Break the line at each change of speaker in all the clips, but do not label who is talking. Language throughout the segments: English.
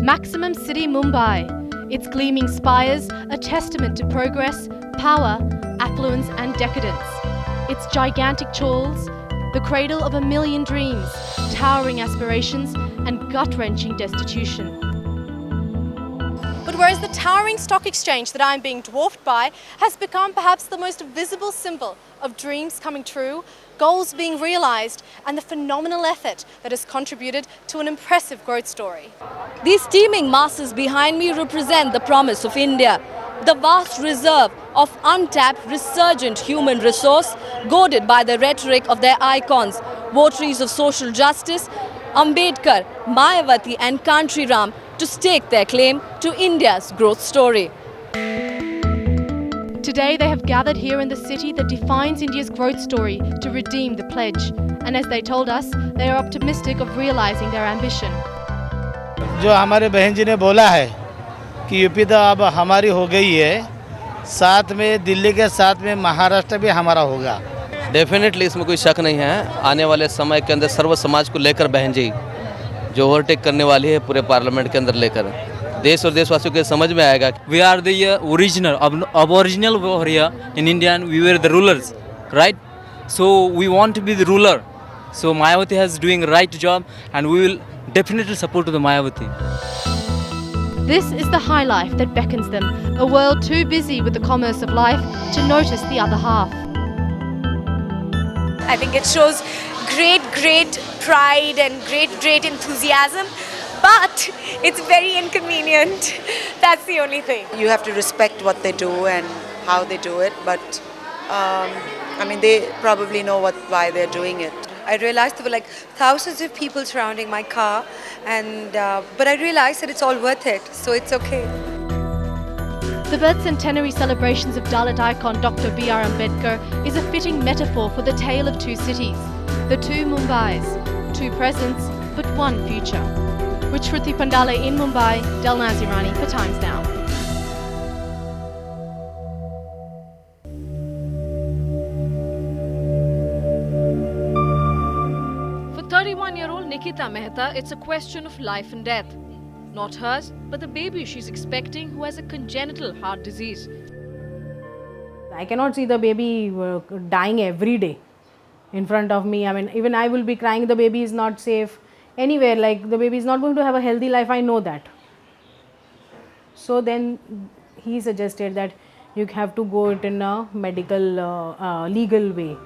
Maximum City Mumbai. Its gleaming spires, a testament to progress, power, affluence and decadence. Its gigantic chawls, the cradle of a million dreams, towering aspirations and gut-wrenching destitution. But whereas the towering stock exchange that I'm being dwarfed by has become perhaps the most visible symbol of dreams coming true, goals being realised and the phenomenal effort that has contributed to an impressive growth story.
These teeming masses behind me represent the promise of India, the vast reserve of untapped, resurgent human resource, goaded by the rhetoric of their icons, votaries of social justice, Ambedkar, Mayawati and Kanchi Ram, to stake their claim to India's growth story.
Today they have gathered here in the city that defines India's growth story to redeem the pledge. And as they told us, they are optimistic of realising their ambition.
जो हमारे बहन जी ने बोला है कि UP तो अब हमारी हो गई है, साथ में दिल्ली के साथ में महाराष्ट्र भी हमारा होगा।
डेफिनेटली इसमें कोई शक नहीं है, आने वाले समय के अंदर सर्व समाज को लेकर बहन जी जो ओवरटेक करने वाली है पूरे पार्लियामेंट के अंदर लेकर देश और देशवासियों के समझ में आएगा।
We are the original, aboriginal warrior in India and we were the rulers, right? So we want to be the ruler. So Mayawati has doing right job and we will definitely support to the Mayawati.
This is the high life that beckons them, a world too busy with the commerce of life to notice the other half.
I think it shows great pride and great enthusiasm, but it's very inconvenient. That's the only thing.
You have to respect what they do and how they do it, but I mean, they probably know why they're doing it.
I realized there were like thousands of people surrounding my car, and but I realized that it's all worth it, so it's okay.
The birth centenary celebrations of Dalit icon Dr. B.R. Ambedkar is a fitting metaphor for the tale of two cities, the two Mumbais, two presents but one future. With Shruti Pandalai in Mumbai, Del Nazirani for Times Now.
For 31-year-old Nikita Mehta, it's a question of life and death. Not hers, but the baby she's expecting who has a congenital heart disease.
I cannot see the baby dying every day in front of me. I mean, even I will be crying, the baby is not safe anywhere, like the baby is not going to have a healthy life, I know that. So then he suggested that you have to go it in a medical, legal way.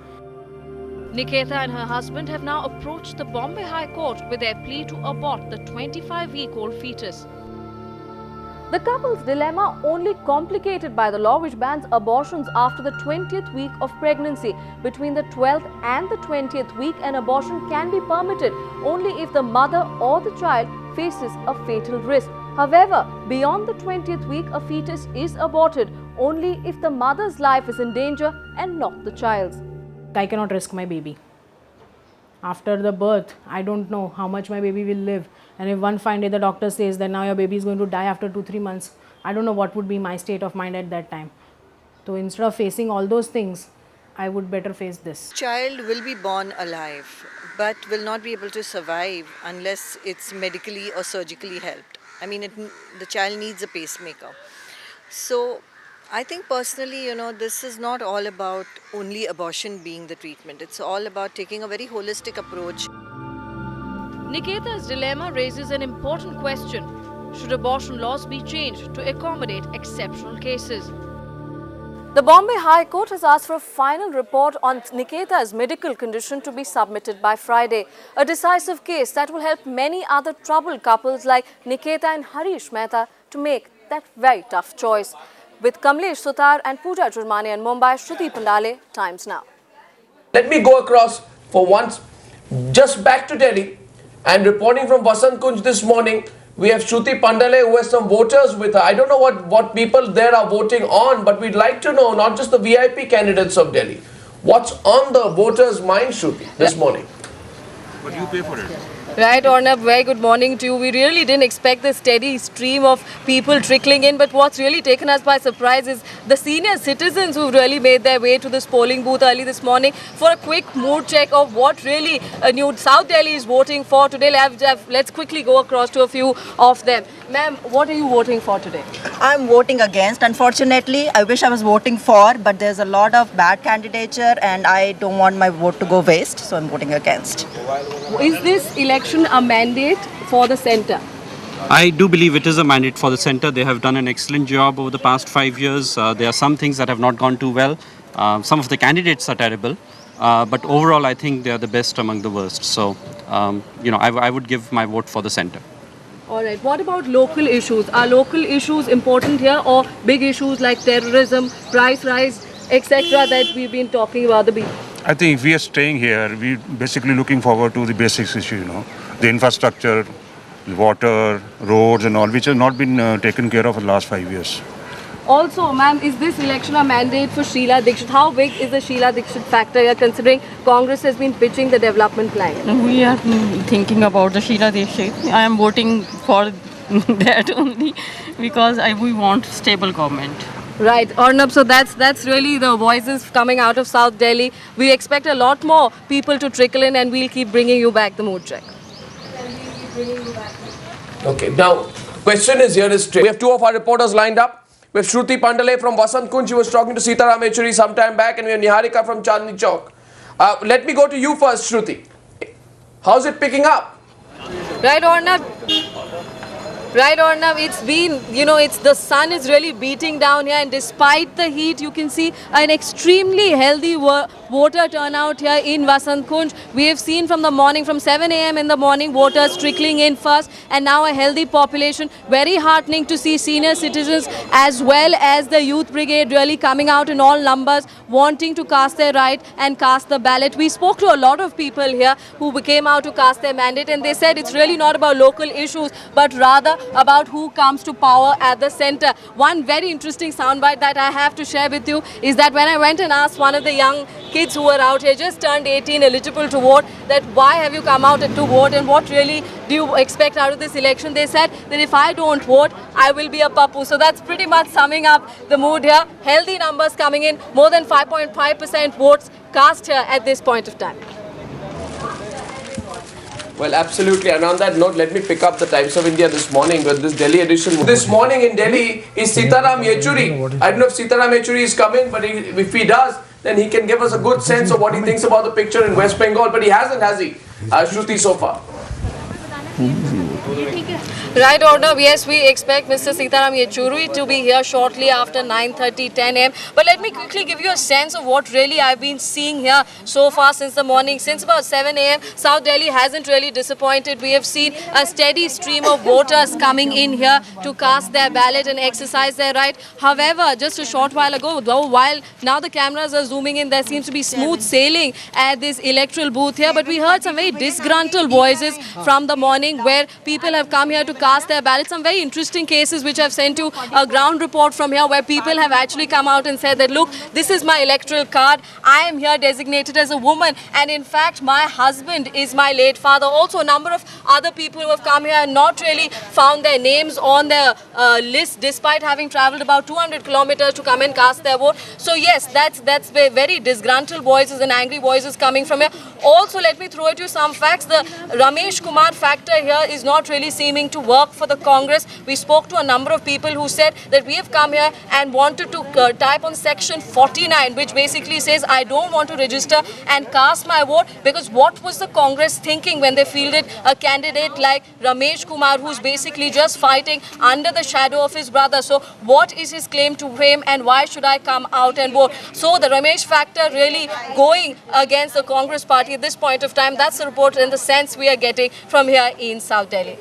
Nikita and her husband have now approached the Bombay High Court with their plea to abort the 25-week-old fetus. The couple's dilemma only complicated by the law which bans abortions after the 20th week of pregnancy. Between the 12th and the 20th week, an abortion can be permitted only if the mother or the child faces a fatal risk. However, beyond the 20th week, a fetus is aborted only if the mother's life is in danger and not the child's.
I cannot risk my baby. After the birth, I don't know how much my baby will live. And if one fine day the doctor says that now your baby is going to die after 2-3 months, I don't know what would be my state of mind at that time. So instead of facing all those things, I would better face this.
Child will be born alive, but will not be able to survive unless it's medically or surgically helped. I mean, the child needs a pacemaker. So I think personally, this is not all about only abortion being the treatment. It's all about taking a very holistic approach.
Nikita's dilemma raises an important question. Should abortion laws be changed to accommodate exceptional cases? The Bombay High Court has asked for a final report on Nikita's medical condition to be submitted by Friday. A decisive case that will help many other troubled couples like Nikita and Harish Mehta to make that very tough choice. With Kamlesh Sutar and Pooja Jurmani in Mumbai, Shruti Pandalai, Times Now.
Let me go across for once, just back to Delhi, and reporting from Vasant Kunj this morning, we have Shruti Pandalai who has some voters with her. I don't know what people there are voting on, but we'd like to know, not just the VIP candidates of Delhi, what's on the voters' mind, Shruti, this morning.
But you pay for it.
Right, Ornab, very good morning to you. We really didn't expect the steady stream of people trickling in, but what's really taken us by surprise is the senior citizens who really made their way to this polling booth early this morning for a quick mood check of what really New South Delhi is voting for today. Let's quickly go across to a few of them. Ma'am, what are you voting for today?
I'm voting against. Unfortunately, I wish I was voting for, but there's a lot of bad candidature and I don't want my vote to go waste, so I'm voting against.
Is this election a mandate for the centre?
I do believe it is a mandate for the centre. They have done an excellent job over the past 5 years. There are some things that have not gone too well. Some of the candidates are terrible. But overall, I think they are the best among the worst. So, I would give my vote for the centre.
All right. What about local issues? Are local issues important here, or big issues like terrorism, price rise, etc. that we've been talking about?
I think if we are staying here, we're basically looking forward to the basics issue, the infrastructure, water, roads and all, which have not been taken care of in the last 5 years.
Also, ma'am, is this election a mandate for Sheila Dikshit? How big is the Sheila Dikshit factor here, considering Congress has been pitching the development plan?
We are thinking about the Sheila Dikshit. I am voting for that only because we want stable government.
Right, Arnab, so that's really the voices coming out of South Delhi. We expect a lot more people to trickle in, and we'll keep bringing you back the mood check.
Okay, now, question is here is straight. We have two of our reporters lined up. We have Shruti Pandalai from Vasant Kunj. She was talking to Sitaram Yechury some time back, and we have Niharika from Chandni Chowk. Let me go to you first, Shruti. How's it picking up?
Right, Arnab. It's been, the sun is really beating down here, and despite the heat, you can see an extremely healthy voter turnout here in Vasant Kunj. We have seen from the morning, from 7 a.m. in the morning, voters trickling in first, and now a healthy population. Very heartening to see senior citizens as well as the youth brigade really coming out in all numbers, wanting to cast their right and cast the ballot. We spoke to a lot of people here who came out to cast their mandate, and they said it's really not about local issues, but rather about who comes to power at the centre. One very interesting soundbite that I have to share with you is that when I went and asked one of the young kids who were out here, just turned 18, eligible to vote, that why have you come out to vote and what really do you expect out of this election? They said that if I don't vote, I will be a pappu. So that's pretty much summing up the mood here. Healthy numbers coming in, more than 5.5% votes cast here at this point of time.
Well, absolutely. And on that note, let me pick up the Times of India this morning with this Delhi edition. This morning in Delhi is Sitaram Yechury. I don't know if Sitaram Yechury is coming, but if he does, then he can give us a good sense of what he thinks about the picture in West Bengal. But he hasn't, has he? Shruti, so far.
Right, Arnab. Yes, we expect Mr. Sitaram Yechury to be here shortly after 9:30, 10 a.m. But let me quickly give you a sense of what really I've been seeing here so far since the morning. Since about 7 a.m., South Delhi hasn't really disappointed. We have seen a steady stream of voters coming in here to cast their ballot and exercise their right. However, just a short while ago, though, while now the cameras are zooming in, there seems to be smooth sailing at this electoral booth here. But we heard some very disgruntled voices from the morning where people have come here to cast their ballots. Some very interesting cases which I've sent you a ground report from here where people have actually come out and said that, look, this is my electoral card. I am here designated as a woman, and in fact my husband is my late father. Also a number of other people who have come here and not really found their names on their list despite having travelled about 200 kilometers to come and cast their vote. So yes, that's very disgruntled voices and angry voices coming from here. Also, let me throw at you some facts. The Ramesh Kumar factor here is not really seeming to work for the Congress. We spoke to a number of people who said that we have come here and wanted to type on section 49, which basically says I don't want to register and cast my vote, because what was the Congress thinking when they fielded a candidate like Ramesh Kumar, who's basically just fighting under the shadow of his brother? So what is his claim to fame, and why should I come out and vote? So the Ramesh factor really going against the Congress party at this point of time. That's the report and the sense we are getting from here in South Delhi.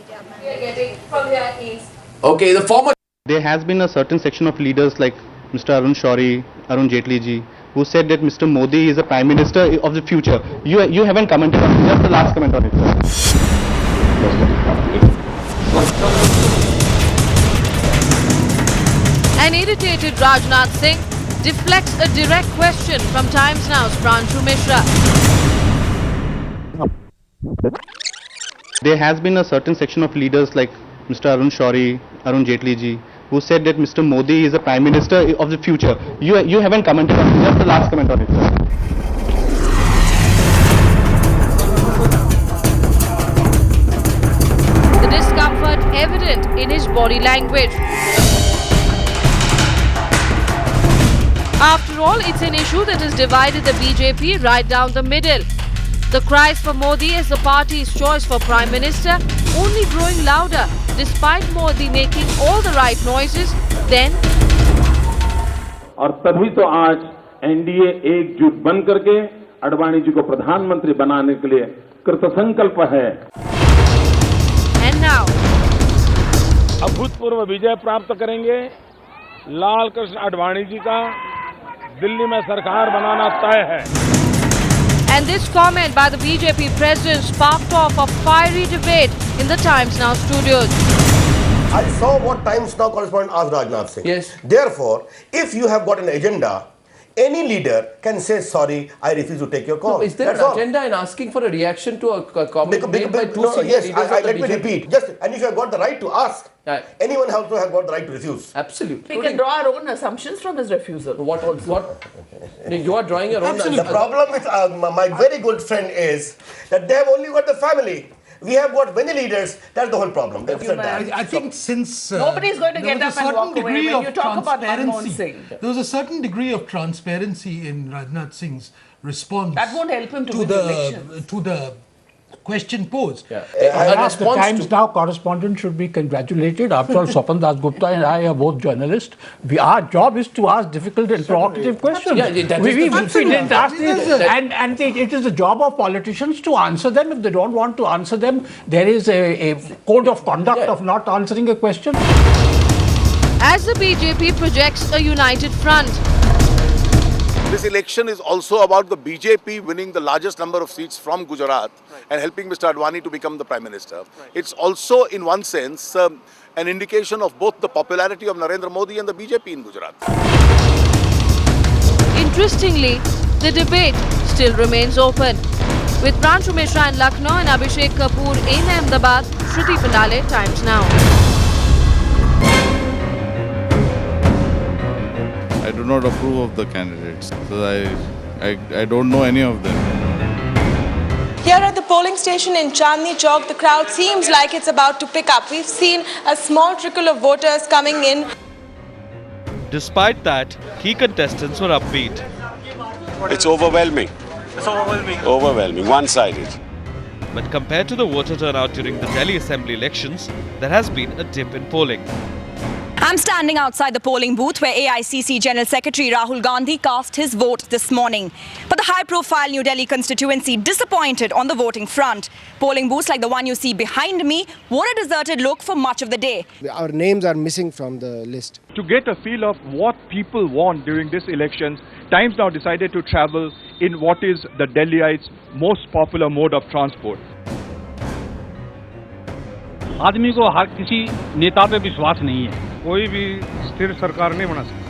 Okay, the former...
There has been a certain section of leaders like Mr. Arun Shourie, Arun Jaitley ji, who said that Mr. Modi is a Prime Minister of the future. You haven't commented on it. Just the last comment on it, sir.
An irritated Rajnath Singh deflects a direct question from Times Now's Pranshu Mishra.
There has been a certain section of leaders like Mr. Arun Shourie, Arun Jaitley ji, who said that Mr. Modi is a Prime Minister of the future. You haven't commented on it. Just the last comment on it, sir.
The discomfort evident in his body language. After all, it's an issue that has divided the BJP right down the middle. The cries for Modi as the party's choice for Prime Minister only growing louder, despite Modi making all the right noises. Then,
और तभी तो आज NDA एकजुट बन करके अडवाणी जी को प्रधानमंत्री बनाने के लिए कृतसंकल्प है।
And now,
अभूतपूर्व विजय प्राप्त करेंगे। लाल कृष्ण आडवाणी जी का दिल्ली में सरकार बनाना तय है।
and this comment by the BJP president sparked off a fiery debate in the Times Now studios.
I saw what Times Now correspondent asked Rajnath Singh.
Yes.
Therefore, if you have got an agenda, any leader can say, sorry, I refuse to take your call.
No, is there an agenda in asking for a reaction to a comment made by two senior
yes,
leaders of the
let me
BJP?
repeat. Just, and if you have got the right to ask, anyone also have got the right to refuse.
Absolutely.
We can draw our own assumptions from his refusal.
What? You are drawing your own.
Absolutely. The problem with my very good friend is that they have only got the family. We have got many leaders. That's the whole problem.
I think since
nobody is going to get up and walk away when you talk about Manmohan Singh.
There was a certain degree of transparency in Rajnath Singh's response.
That won't help him to win elections.
To the question posed.
The Times Now correspondent should be congratulated. After all, Swapan Das Gupta and I are both journalists. Our job is to ask difficult and provocative questions.
Yeah,
we didn't ask and it is the job of politicians to answer them. If they don't want to answer them, there is a code of conduct of not answering a question.
As the BJP projects a united front,
this election is also about the BJP winning the largest number of seats from Gujarat and helping Mr. Advani to become the Prime Minister. It's also, in one sense, an indication of both the popularity of Narendra Modi and the BJP in Gujarat.
Interestingly, the debate still remains open. With Pranshu Mishra in Lucknow and Abhishek Kapoor in Ahmedabad, Shruti Pandalai, Times Now.
I do not approve of the candidates, so I don't know any of them.
Here at the polling station in Chandni Chowk, the crowd seems like it's about to pick up. We've seen a small trickle of voters coming in.
Despite that, key contestants were upbeat.
It's overwhelming.
It's overwhelming.
Overwhelming, one-sided.
But compared to the voter turnout during the Delhi Assembly elections, there has been a dip in polling.
I'm standing outside the polling booth where AICC General Secretary Rahul Gandhi cast his vote this morning. But the high-profile New Delhi constituency disappointed on the voting front. Polling booths like the one you see behind me wore a deserted look for much of the day.
Our names are missing from the list.
To get a feel of what people want during this election, Times Now decided to travel in what is the Delhiites' most popular mode of transport.
आदमी को हर किसी नेता पे विश्वास नहीं है, कोई भी स्थिर सरकार नहीं बना सकता.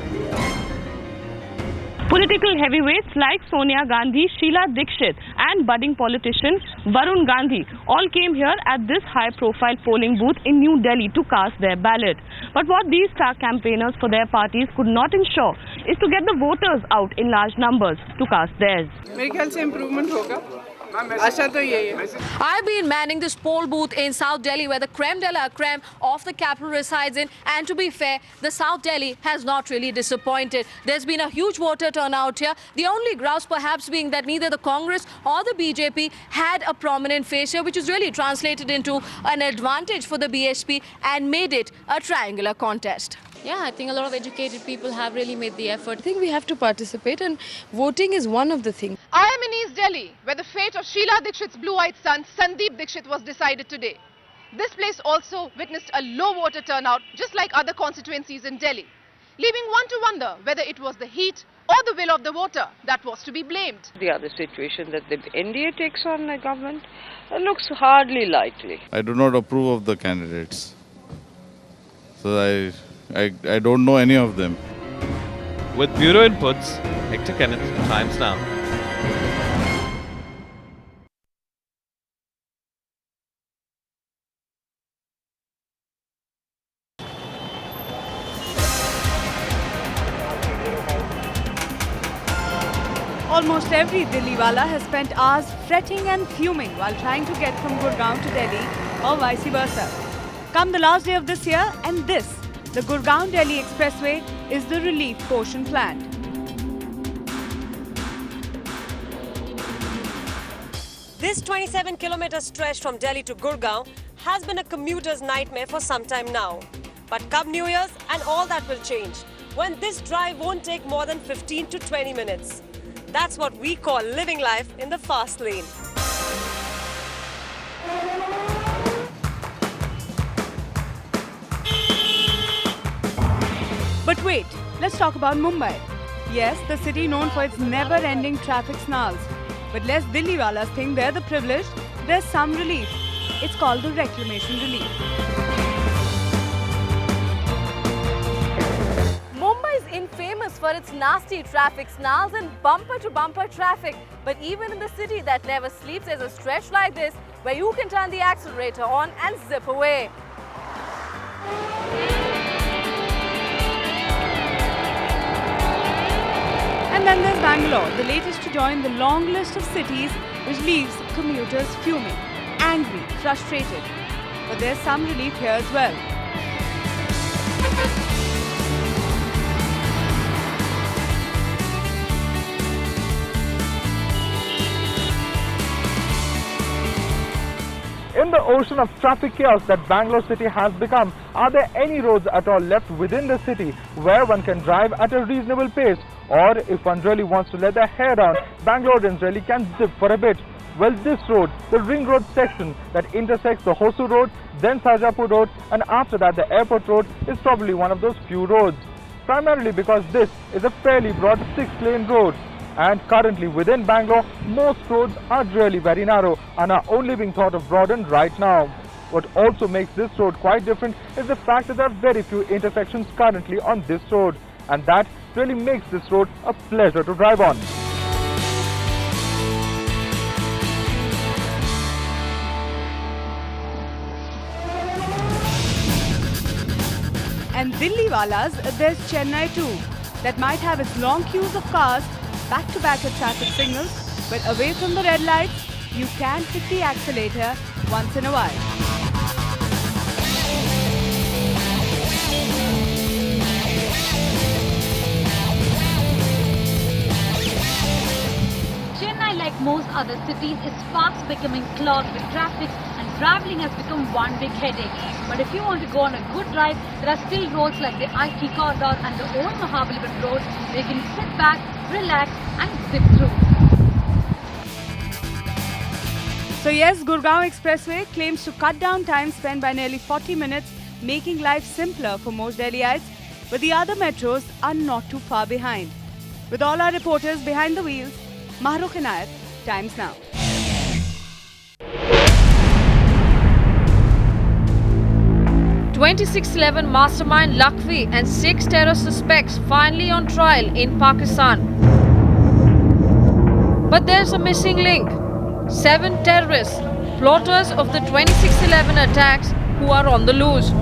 Political heavyweights like Sonia Gandhi, Sheila Dikshit and budding politician Varun Gandhi all came here at this high-profile polling booth in New Delhi to cast their ballot. But what these star campaigners for their parties could not ensure is to get the voters out in large numbers to cast theirs.
मेरे ख्याल से improvement होगा. आशा तो यही है.
I've been manning this poll booth in South Delhi where the creme de la creme of the capital resides in, and to be fair, the South Delhi has not really disappointed. There's been a huge voter turnout here. The only grouse perhaps being that neither the Congress or the BJP had a prominent face here, which is really translated into an advantage for the BSP and made it a triangular contest.
Yeah, I think a lot of educated people have really made the effort. I think we have to participate, and voting is one of the things.
I am in East Delhi, where the fate of Sheila Dikshit's blue-eyed son, Sandeep Dikshit, was decided today. This place also witnessed a low voter turnout, just like other constituencies in Delhi, leaving one to wonder whether it was the heat or the will of the voter that was to be blamed.
The other situation that the NDA takes on the government looks hardly likely.
I do not approve of the candidates, so I don't know any of them.
With bureau inputs, Hector Kenneth, Times Now.
Almost every Delhiwala has spent hours fretting and fuming while trying to get from Gurgaon to Delhi or vice versa. Come the last day of this year, and this, the Gurgaon-Delhi Expressway, is the relief portion planned.
This 27-kilometer stretch from Delhi to Gurgaon has been a commuter's nightmare for some time now. But come New Year's and all that will change, when this drive won't take more than 15 to 20 minutes. That's what we call living life in the fast lane.
But wait, let's talk about Mumbai. Yes, the city known for its never-ending traffic snarls. But lest Delhi-walas think they're the privileged, there's some relief. It's called the reclamation relief.
Mumbai is infamous for its nasty traffic snarls and bumper-to-bumper traffic. But even in the city that never sleeps, there's a stretch like this where you can turn the accelerator on and zip away.
And then there's Bangalore, the latest to join the long list of cities which leaves commuters fuming, angry, frustrated. But there's some relief here as well.
In the ocean of traffic chaos that Bangalore city has become, are there any roads at all left within the city where one can drive at a reasonable pace? Or if one really wants to let their hair down, Bangaloreans really can zip for a bit. Well, this road, the Ring Road section that intersects the Hosu Road, then Sarjapur Road, and after that the Airport Road, is probably one of those few roads. Primarily because this is a fairly broad 6-lane road. And currently within Bangalore, most roads are really very narrow and are only being thought of broadened right now. What also makes this road quite different is the fact that there are very few intersections currently on this road. And that really makes this road a pleasure to drive on.
And Delhi-walas, there's Chennai too, that might have its long queues of cars back-to-back at traffic signals, but away from the red lights, you can hit the accelerator once in a while.
Chennai, like most other cities, is fast becoming clogged with traffic and travelling has become one big headache. But if you want to go on a good drive, there are still roads like the IT corridor and the old Mahabalipuram road where you can sit back, relax and zip through.
So yes, Gurgaon Expressway claims to cut down time spent by nearly 40 minutes, making life simpler for most Delhiites. But the other metros are not too far behind. With all our reporters behind the wheels, Mahrukh Inayat, Times Now.
2611 mastermind Lakhvi and 6 terror suspects finally on trial in Pakistan. But there's a missing link. 7 terrorists, plotters of the 2611 attacks, who are on the loose.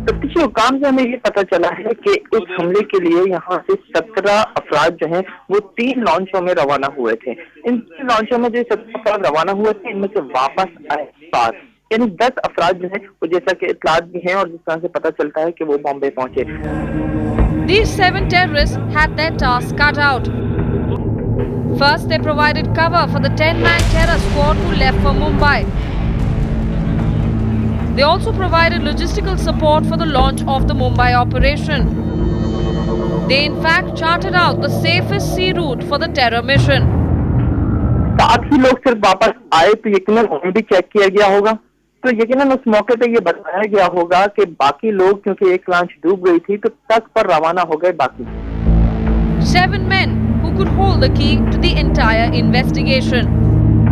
तफ्तीशी हुकाम से हमें ये पता चला है कि इस हमले के लिए यहाँ से 17 अफराद जो हैं वो 3 लॉन्चों में रवाना हुए थे। इन 3 लॉन्चों में जो 17 अफराद रवाना हुए थे, इनमें से वापस आए 7, यानी 10 अफराद जो हैं वो जैसा कि इत्तलात भी हैं और जिस तरह से पता चलता है कि वो बॉम्बे पहुंचे।
These 7 terrorists had their task cut out. First, they provided cover for the 10-man terror squad who left for Mumbai. They also provided logistical support for the launch of the Mumbai operation. They in fact charted out the safest sea route for the terror mission.
7 ही लोग सिर्फ वापस आए तो यकीनन उन्हें भी check किया गया होगा। तो यकीनन उस मौके पे ये बताया गया होगा कि बाकी लोग, क्योंकि एक लॉन्च डूब गई थी, तो तट पर रवाना हो गए बाकी।
7 men who could hold the key to the entire investigation.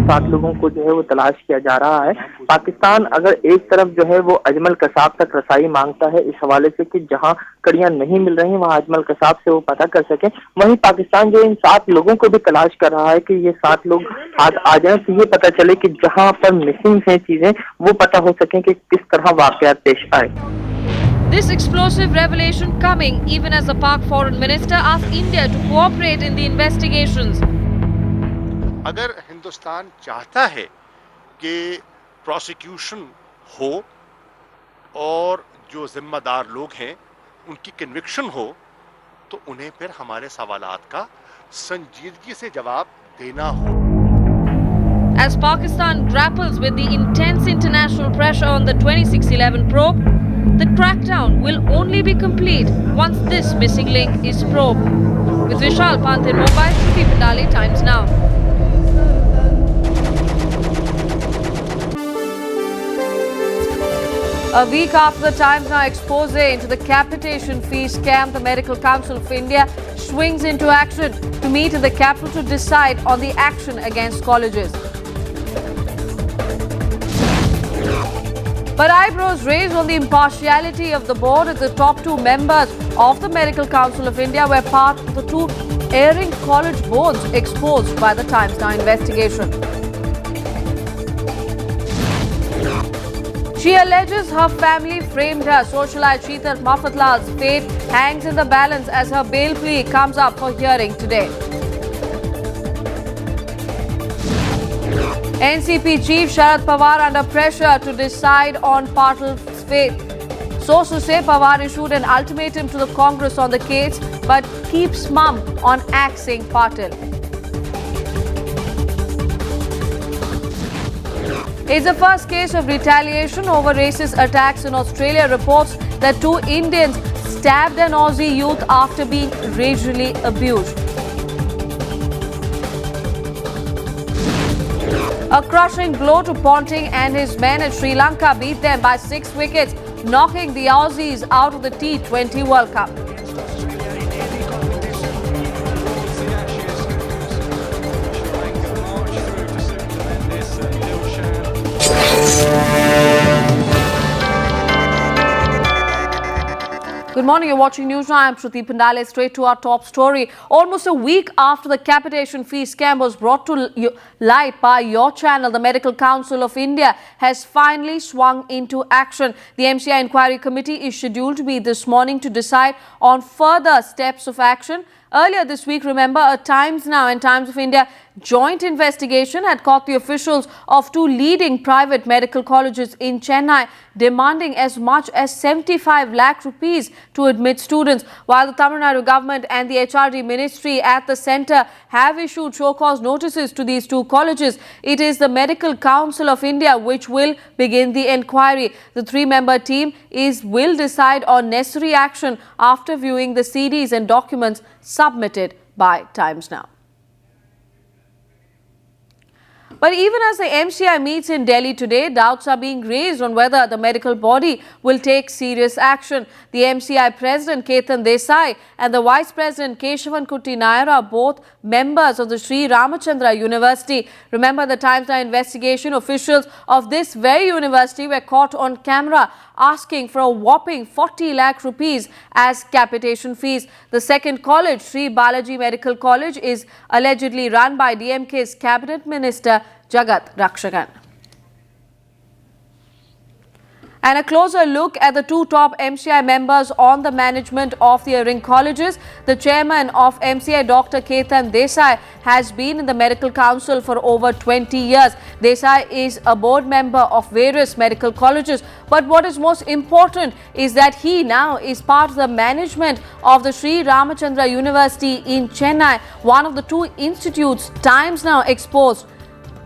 7 लोगों को जो है वो तलाश किया जा रहा है। पाकिस्तान अगर एक तरफ जो है वो अजमल कसाब तक रसाई मांगता है इस हवाले से कि जहां कड़ियां नहीं मिल रही वहां अजमल कसाब से वो पता कर सके, वहीं पाकिस्तान जो इन 7 लोगों को भी तलाश कर रहा है कि ये 7 लोग हाथ आ जाएं तो ये पता चले कि जहां पर मिसिंग है चीजें वो पता हो सके कि किस तरह वाकयात पेश आए।
This explosive revelation coming even as the Pak Foreign Minister asked India to cooperate in the investigations.
अगर हिंदुस्तान चाहता है कि प्रोसिक्यूशन हो और जो जिम्मेदार लोग हैं उनकी कन्विक्शन हो तो उन्हें फिर हमारे सवालात का संजीदगी से जवाब देना हो।
As Pakistan grapples with the intense international pressure on the 2611 probe, the crackdown will only be complete once this missing link is probed. With Vishal Pant in Mumbai, Shruti Pandalai, Times Now. A week after the Times Now expose into the capitation fee scam, the Medical Council of India swings into action to meet in the capital to decide on the action against colleges. But eyebrows raised on the impartiality of the board as the top two members of the Medical Council of India were part of the two erring college boards exposed by the Times Now investigation. She alleges her family framed her. Socialite Sheetal Mafatlal's fate hangs in the balance as her bail plea comes up for hearing today. NCP Chief Sharad Pawar under pressure to decide on Patil's fate. Sources say Pawar issued an ultimatum to the Congress on the case but keeps mum on axing Patil. It's the first case of retaliation over racist attacks in Australia. Reports that two Indians stabbed an Aussie youth after being racially abused. A crushing blow to Ponting and his men at Sri Lanka beat them by 6 wickets, knocking the Aussies out of the T20 World Cup. Good morning, you're watching News Now. I'm Shruti Pandalai. Straight to our top story. Almost a week after the capitation fee scam was brought to light by your channel, the Medical Council of India has finally swung into action. The MCI Inquiry Committee is scheduled to meet this morning to decide on further steps of action. Earlier this week, remember, a Times Now and Times of India joint investigation had caught the officials of two leading private medical colleges in Chennai demanding as much as 75 lakh rupees to admit students. While the Tamil Nadu government and the HRD ministry at the centre have issued show cause notices to these two colleges, it is the Medical Council of India which will begin the inquiry. The three-member team will decide on necessary action after viewing the CDs and documents submitted by Times Now. But even as the MCI meets in Delhi today, doubts are being raised on whether the medical body will take serious action. The MCI President Ketan Desai and the Vice President Keshavan Kutty Nair are both members of the Sri Ramachandra University. Remember, the Times Now investigation, officials of this very university were caught on camera asking for a whopping 40 lakh rupees as capitation fees. The second college, Sri Balaji Medical College, is allegedly run by DMK's Cabinet Minister Jagat Rakshagan. And a closer look at the two top MCI members on the management of the erring colleges. The chairman of MCI, Dr. Ketan Desai, has been in the Medical Council for over 20 years. Desai is a board member of various medical colleges. But what is most important is that he now is part of the management of the Sri Ramachandra University in Chennai, one of the two institutes Times Now exposed.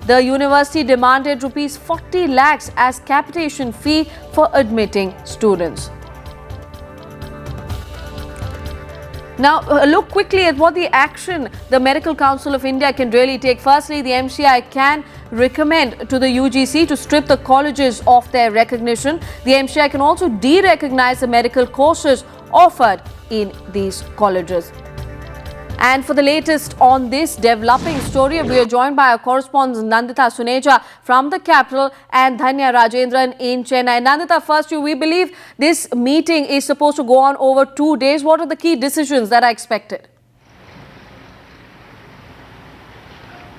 The university demanded rupees 40 lakhs as capitation fee for admitting students. Now, look quickly at what the action the Medical Council of India can really take. Firstly, the MCI can recommend to the UGC to strip the colleges of their recognition. The MCI can also de-recognize the medical courses offered in these colleges. And for the latest on this developing story, we are joined by our correspondent Nandita Suneja from the capital and Dhanya Rajendran in Chennai. Nandita, first, we believe this meeting is supposed to go on over 2 days. What are the key decisions that are expected?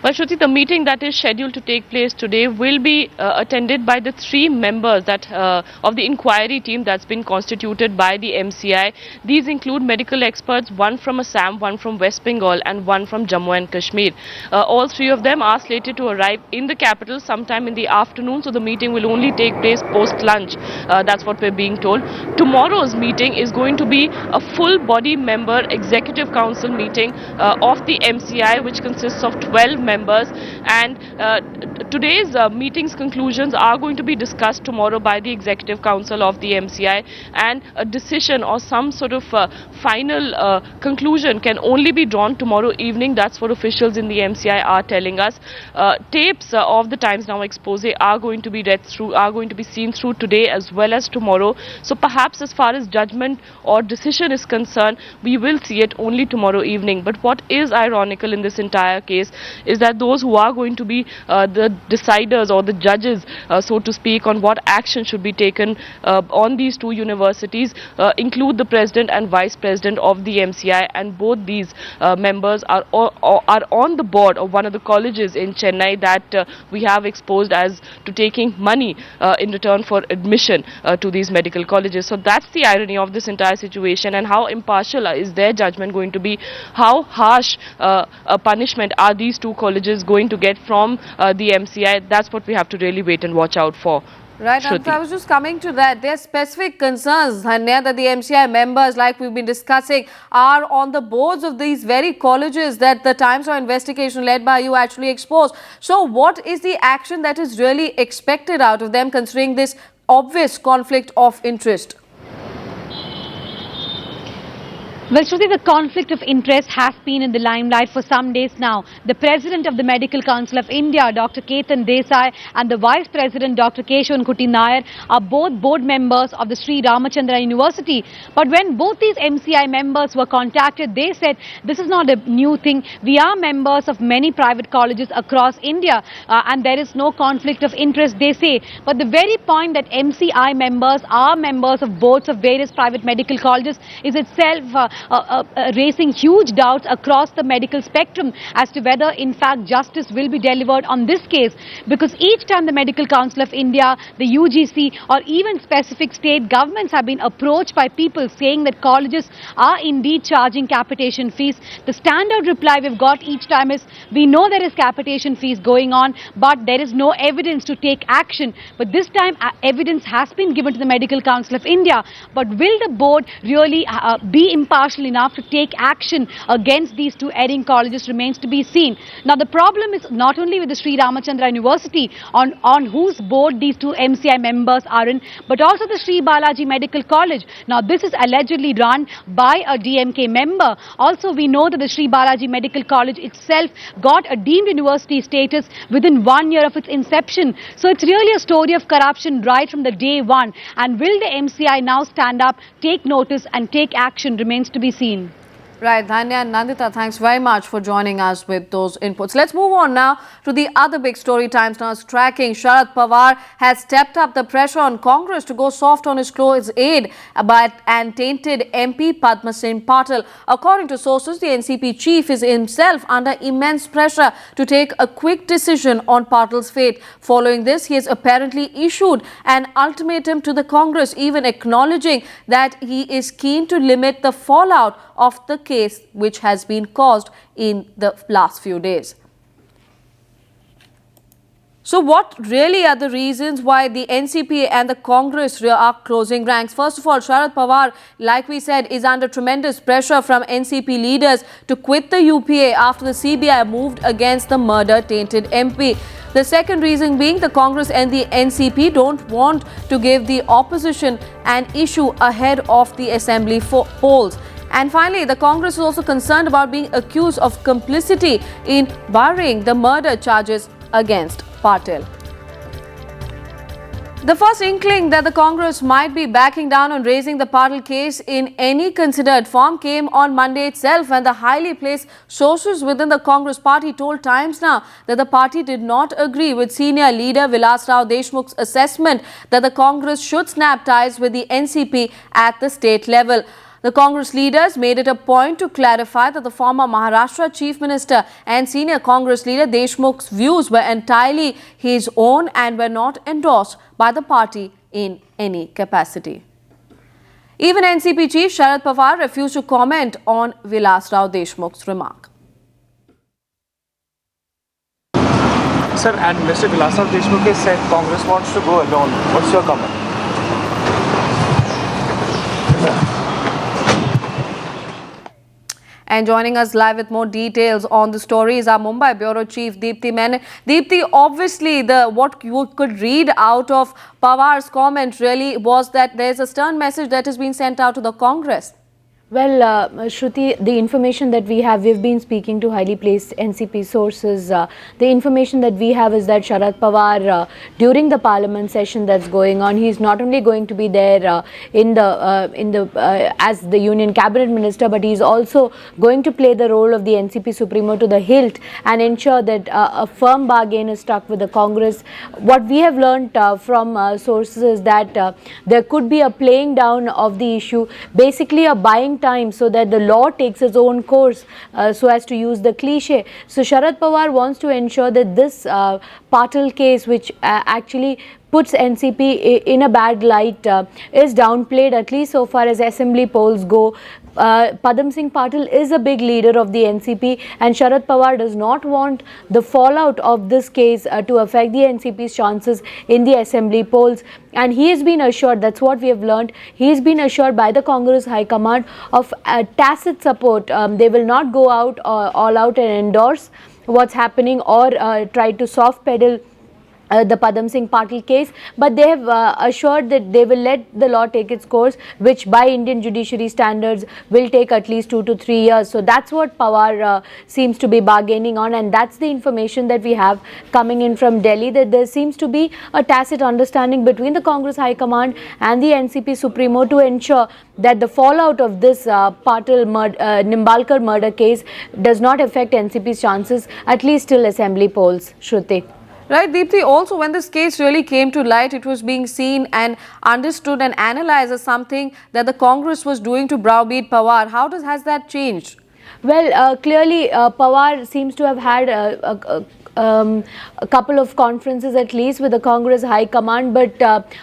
Well, Shruti, the meeting that is scheduled to take place today will be attended by the 3 members of the inquiry team that's been constituted by the MCI. These include medical experts, one from Assam, one from West Bengal and one from Jammu and Kashmir. All 3 of them are slated to arrive in the capital sometime in the afternoon, so the meeting will only take place post-lunch. That's what we're being told. Tomorrow's meeting is going to be a full body member executive council meeting of the MCI, which consists of 12 members, and today's meeting's conclusions are going to be discussed tomorrow by the Executive Council of the MCI, and a decision or some sort of final conclusion can only be drawn tomorrow evening. That's what officials in the MCI are telling us. Tapes of the Times Now expose are going to be read through, are going to be seen through today as well as tomorrow. So perhaps as far as judgment or decision is concerned, we will see it only tomorrow evening. But what is ironical in this entire case is that those who are going to be the deciders or the judges, so to speak, on what action should be taken on these 2 universities include the president and vice president of the MCI, and both these members are on the board of one of the colleges in Chennai that we have exposed as to taking money in return for admission to these medical colleges. So that's the irony of this entire situation, and how impartial is their judgment going to be? How harsh a punishment are these 2 colleges going to get from the MCI? That's what we have to really wait and watch out for.
Right, and I was just coming to that. There are specific concerns, Hanya, that the MCI members, like we've been discussing, are on the boards of these very colleges that the Times Now investigation led by you actually exposed. So what is the action that is really expected out of them, considering this obvious conflict of interest?
Well, Shruti, the conflict of interest has been in the limelight for some days now. The President of the Medical Council of India, Dr. Ketan Desai, and the Vice President, Dr. Keshavan Kuti Nair, are both board members of the Sri Ramachandra University. But when both these MCI members were contacted, they said, this is not a new thing. We are members of many private colleges across India, and there is no conflict of interest, they say. But the very point that MCI members are members of boards of various private medical colleges is itself raising huge doubts across the medical spectrum as to whether in fact justice will be delivered on this case, because each time the Medical Council of India, the UGC, or even specific state governments have been approached by people saying that colleges are indeed charging capitation fees, the standard reply we've got each time is, we know there is capitation fees going on, but there is no evidence to take action. But this time evidence has been given to the Medical Council of India. But will the board really be impartial enough to take action against these 2 erring colleges remains to be seen. Now the problem is not only with the Sri Ramachandra University on whose board these 2 MCI members are in, but also the Sri Balaji Medical College. Now this is allegedly run by a DMK member. Also we know that the Sri Balaji Medical College itself got a deemed university status within 1 year of its inception. So it's really a story of corruption right from the day one. And will the MCI now stand up, take notice and take action remains to be seen.
Right, Dhanya and Nandita, thanks very much for joining us with those inputs. Let's move on now to the other big story Times Now is tracking. Sharad Pawar has stepped up the pressure on Congress to go soft on his close aide and tainted MP Padma Singh Patil. According to sources, the NCP chief is himself under immense pressure to take a quick decision on Patil's fate. Following this, he has apparently issued an ultimatum to the Congress, even acknowledging that he is keen to limit the fallout of the case which has been caused in the last few days. So what really are the reasons why the NCP and the Congress are closing ranks? First of all, Sharad Pawar, like we said, is under tremendous pressure from NCP leaders to quit the UPA after the CBI moved against the murder-tainted MP. The second reason being the Congress and the NCP don't want to give the opposition an issue ahead of the assembly polls. And finally, the Congress is also concerned about being accused of complicity in barring the murder charges against Patil. The first inkling that the Congress might be backing down on raising the Patil case in any considered form came on Monday itself, when the highly placed sources within the Congress party told Times Now that the party did not agree with senior leader Vilas Rao Deshmukh's assessment that the Congress should snap ties with the NCP at the state level. The Congress leaders made it a point to clarify that the former Maharashtra Chief Minister and senior Congress leader Deshmukh's views were entirely his own and were not endorsed by the party in any capacity. Even NCP Chief Sharad Pawar refused to comment on Vilas Rao Deshmukh's remark.
Sir, and Mr. Vilas Rao Deshmukh has said Congress wants to go alone. What's your comment?
And joining us live with more details on the story is our Mumbai Bureau Chief Deepti Menon. Deepti, obviously what you could read out of Pawar's comment really was that there's a stern message that has been sent out to the Congress.
Well, Shruti, the information that we have, we've been speaking to highly placed NCP sources. The information that we have is that Sharad Pawar, during the Parliament session that's going on, he's not only going to be there as the Union Cabinet Minister, but he's also going to play the role of the NCP Supremo to the hilt and ensure that a firm bargain is struck with the Congress. What we have learned from sources is that there could be a playing down of the issue, basically a buying time so that the law takes its own course, so as to use the cliche. So Sharad Pawar wants to ensure that this Patil case, which actually puts NCP in a bad light, is downplayed, at least so far as assembly polls go. Padam Singh Patil is a big leader of the NCP, and Sharad Pawar does not want the fallout of this case to affect the NCP's chances in the assembly polls. And he has been assured, that's what we have learned, he has been assured by the Congress High Command of tacit support. They will not go out all out and endorse what's happening or try to soft pedal the Padam Singh Patil case, but they have assured that they will let the law take its course, which by Indian judiciary standards will take at least 2 to 3 years. So that's what Pawar seems to be bargaining on, and that's the information that we have coming in from Delhi, that there seems to be a tacit understanding between the Congress High Command and the NCP Supremo to ensure that the fallout of this Patil Nimbalkar murder case does not affect NCP's chances, at least till assembly polls. Shruti.
Right, Deepti, also when this case really came to light, it was being seen and understood and analysed as something that the Congress was doing to browbeat Pawar. How has that changed?
Well, clearly Pawar seems to have had a couple of conferences at least with the Congress High Command, but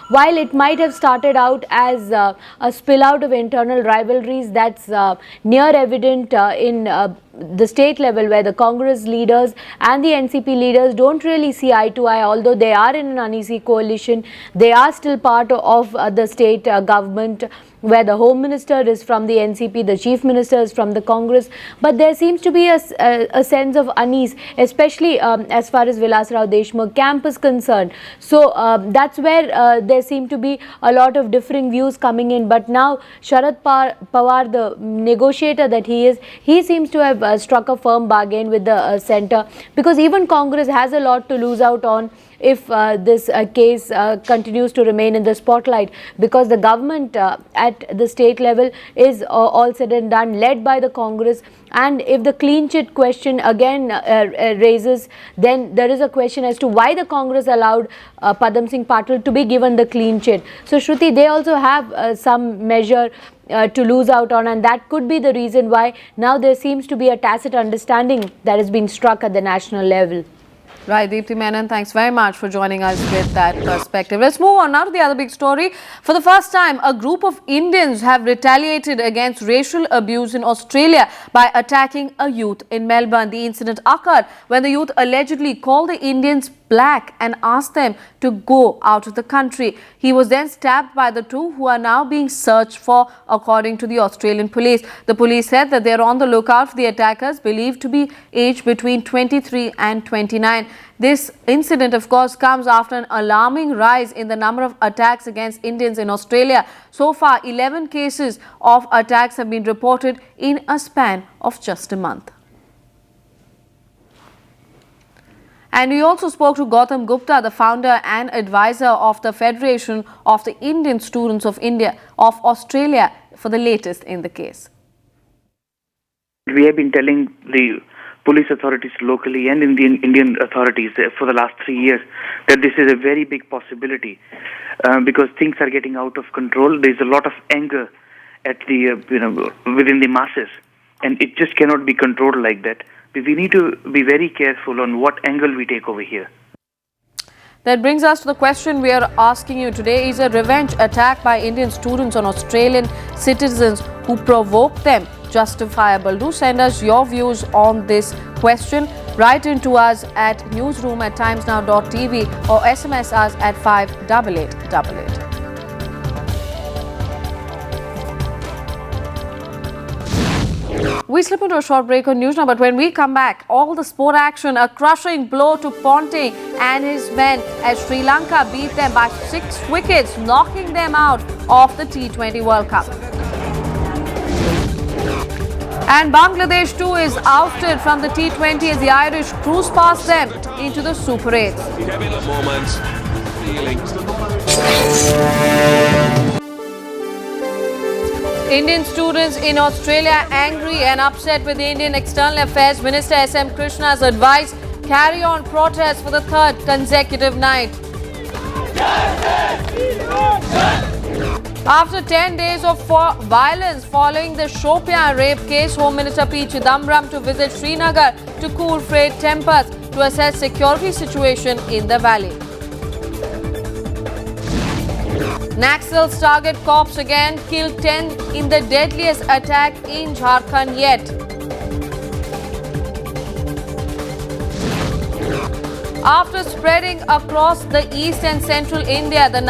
while it might have started out as a spill out of internal rivalries, that's near evident in the state level, where the Congress leaders and the NCP leaders don't really see eye to eye. Although they are in an uneasy coalition, they are still part of the state government, where the Home Minister is from the NCP, the Chief Minister is from the Congress, but there seems to be a sense of unease, especially as far as Vilas Rao Deshmukh camp is concerned. So that's where there seem to be a lot of differing views coming in. But now Sharad Pawar, the negotiator that he is, he seems to have struck a firm bargain with the centre, because even Congress has a lot to lose out on if this case continues to remain in the spotlight, because the government at the state level is all said and done led by the Congress. And if the clean chit question again raises, then there is a question as to why the Congress allowed Padam Singh Patil to be given the clean chit. So Shruti, they also have some measure to lose out on, and that could be the reason why now there seems to be a tacit understanding that has been struck at the national level.
Right, Deepti Menon, thanks very much for joining us with that perspective. Let's move on now to the other big story. For the first time, a group of Indians have retaliated against racial abuse in Australia by attacking a youth in Melbourne. The incident occurred when the youth allegedly called the Indians black and asked them to go out of the country. He was then stabbed by the two, who are now being searched for, according to the Australian police. The police said that they are on the lookout for the attackers, believed to be aged between 23 and 29. This incident, of course, comes after an alarming rise in the number of attacks against Indians in Australia. So far, 11 cases of attacks have been reported in a span of just a month. And we also spoke to Gautam Gupta, the founder and advisor of the Federation of the Indian Students of Australia, for the latest in the case.
We have been telling the police authorities locally and Indian authorities for the last 3 years that this is a very big possibility because things are getting out of control. There is a lot of anger at the within the masses, and it just cannot be controlled like that. We need to be very careful on what angle we take over here.
That brings us to the question we are asking you today. Is a revenge attack by Indian students on Australian citizens who provoked them justifiable? Do send us your views on this question. Write in to us at newsroom@timesnow.tv or SMS us at 58888. We slip into a short break on News Now, but when we come back, all the sport action, a crushing blow to Ponting and his men as Sri Lanka beat them by 6 wickets, knocking them out of the T20 World Cup. And Bangladesh too is ousted from the T20 as the Irish cruise past them into the Super 8s. Indian students in Australia angry and upset with the Indian External Affairs Minister S.M. Krishna's advice, carry on protests for the 3rd consecutive night. After 10 days of violence following the Shopian rape case, Home Minister P. Chidambaram to visit Srinagar to cool frayed tempers to assess security situation in the valley. Naxals target cops again, killed 10 in the deadliest attack in Jharkhand yet. After spreading across the east and central India, the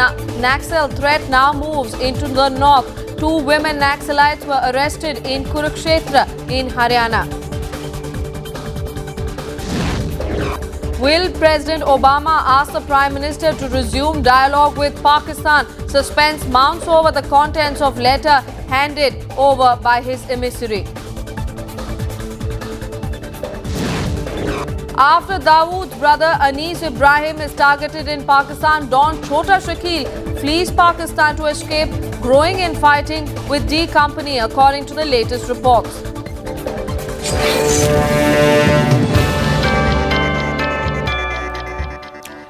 Naxal threat now moves into the north. 2 women Naxalites were arrested in Kurukshetra in Haryana. Will President Obama ask the Prime Minister to resume dialogue with Pakistan? Suspense mounts over the contents of letter handed over by his emissary. After Dawood's brother Anis Ibrahim is targeted in Pakistan, Don Chota Shakil flees Pakistan to escape growing infighting with D Company, according to the latest reports.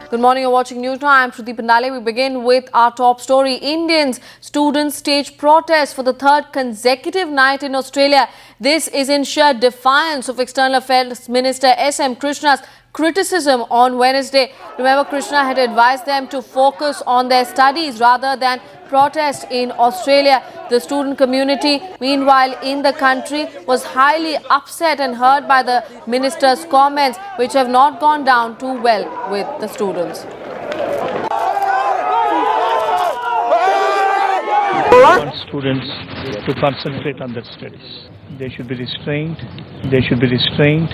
Good morning, you're watching News Now. I'm Shruti Pandalai. We begin with our top story. Indians students stage protests for the 3rd consecutive night in Australia. This is in sheer defiance of External Affairs Minister S.M. Krishna's criticism on Wednesday. Remember, Krishna had advised them to focus on their studies rather than protest in Australia. The student community, meanwhile, in the country was highly upset and hurt by the minister's comments, which have not gone down too well with the students.
We want students to concentrate on their studies. They should be restrained. They should be restrained.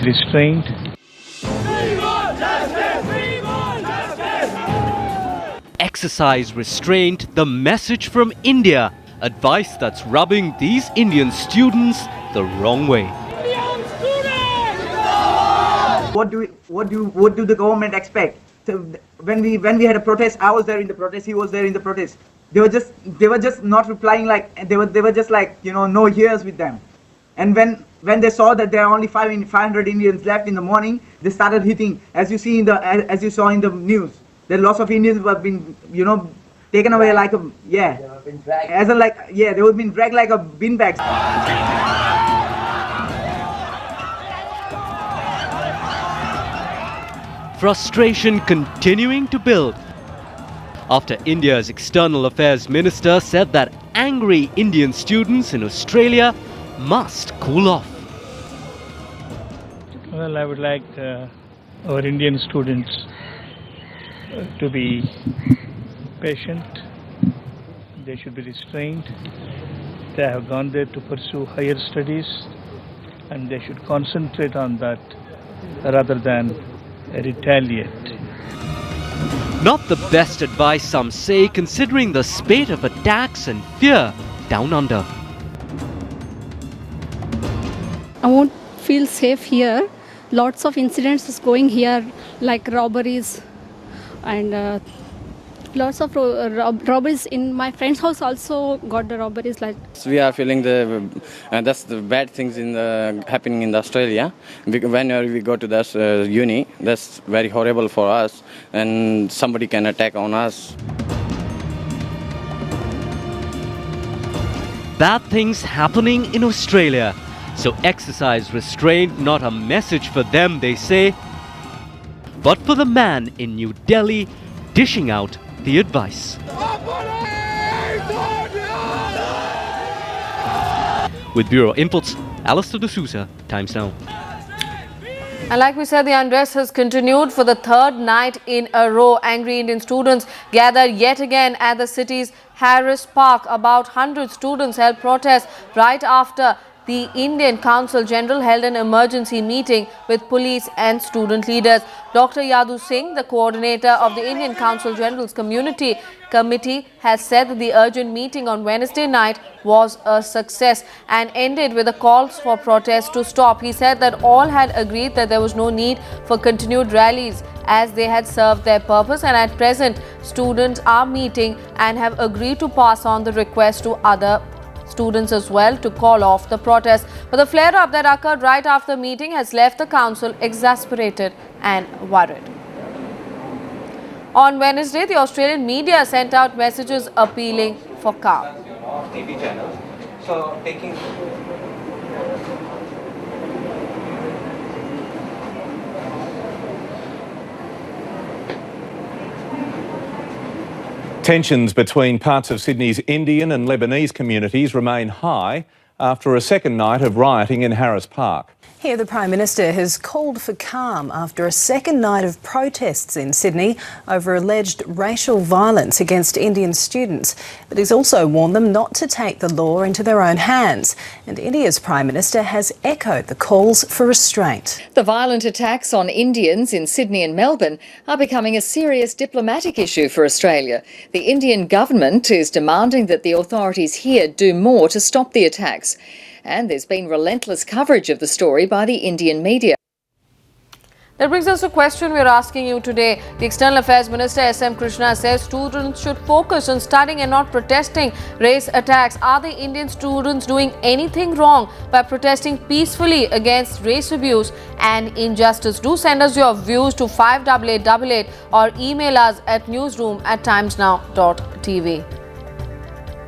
Exercise restraint, the message from India. Advice that's rubbing these Indian students the wrong way.
What do the government expect? So when we had a protest, I was there in the protest. He was there in the protest. They were just not replying, like they were just like, no ears with them. And when they saw that there are only 500 Indians left in the morning, they started hitting. As you saw in the news, there are lots of Indians who have been taken away like a they were being dragged like a bin bag.
Frustration continuing to build after India's External Affairs Minister said that angry Indian students in Australia must cool off.
Well, I would like our Indian students to be patient. They should be restrained. They have gone there to pursue higher studies, and they should concentrate on that rather than retaliate.
Not the best advice, some say, considering the spate of attacks and fear down under.
I won't feel safe here. Lots of incidents is going here, like robberies, and lots of robberies in my friend's house also got the robberies. Like
we are feeling that's the bad things happening in Australia. Whenever we go to this uni, that's very horrible for us, and somebody can attack on us.
bad things happening in Australia. So exercise restraint, not a message for them, they say, but for the man in New Delhi dishing out the advice. With Bureau Inputs, Alistair D'Souza, Times Now.
And like we said, the unrest has continued for the third night in a row. Angry Indian students gathered yet again at the city's Harris Park. About 100 students held protests right after the Indian Council General held an emergency meeting with police and student leaders. Dr. Yadu Singh, the coordinator of the Indian Council General's Community Committee, has said that the urgent meeting on Wednesday night was a success and ended with the calls for protests to stop. He said that all had agreed that there was no need for continued rallies as they had served their purpose, and at present students are meeting and have agreed to pass on the request to other students as well to call off the protest. But the flare-up that occurred right after the meeting has left the council exasperated and worried. On Wednesday, the Australian media sent out messages appealing for calm.
TV channels. So taking
tensions between parts of Sydney's Indian and Lebanese communities remain high after a second night of rioting in Harris Park.
Here, the Prime Minister has called for calm after a second night of protests in Sydney over alleged racial violence against Indian students. But he's also warned them not to take the law into their own hands. And India's Prime Minister has echoed the calls for restraint.
The violent attacks on Indians in Sydney and Melbourne are becoming a serious diplomatic issue for Australia. The Indian government is demanding that the authorities here do more to stop the attacks. And there's been relentless coverage of the story by the Indian media.
That brings us to a question we're asking you today. The External Affairs Minister S.M. Krishna says students should focus on studying and not protesting race attacks. Are the Indian students doing anything wrong by protesting peacefully against race abuse and injustice? Do send us your views to 58888 or email us at newsroom@timesnow.tv.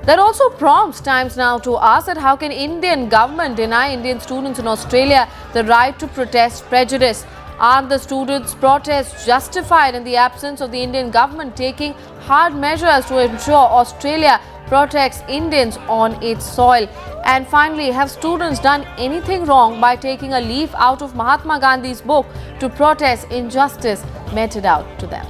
That also prompts Times Now to ask that how can Indian government deny Indian students in Australia the right to protest prejudice? Are the students' protests justified in the absence of the Indian government taking hard measures to ensure Australia protects Indians on its soil? And finally, have students done anything wrong by taking a leaf out of Mahatma Gandhi's book to protest injustice meted out to them?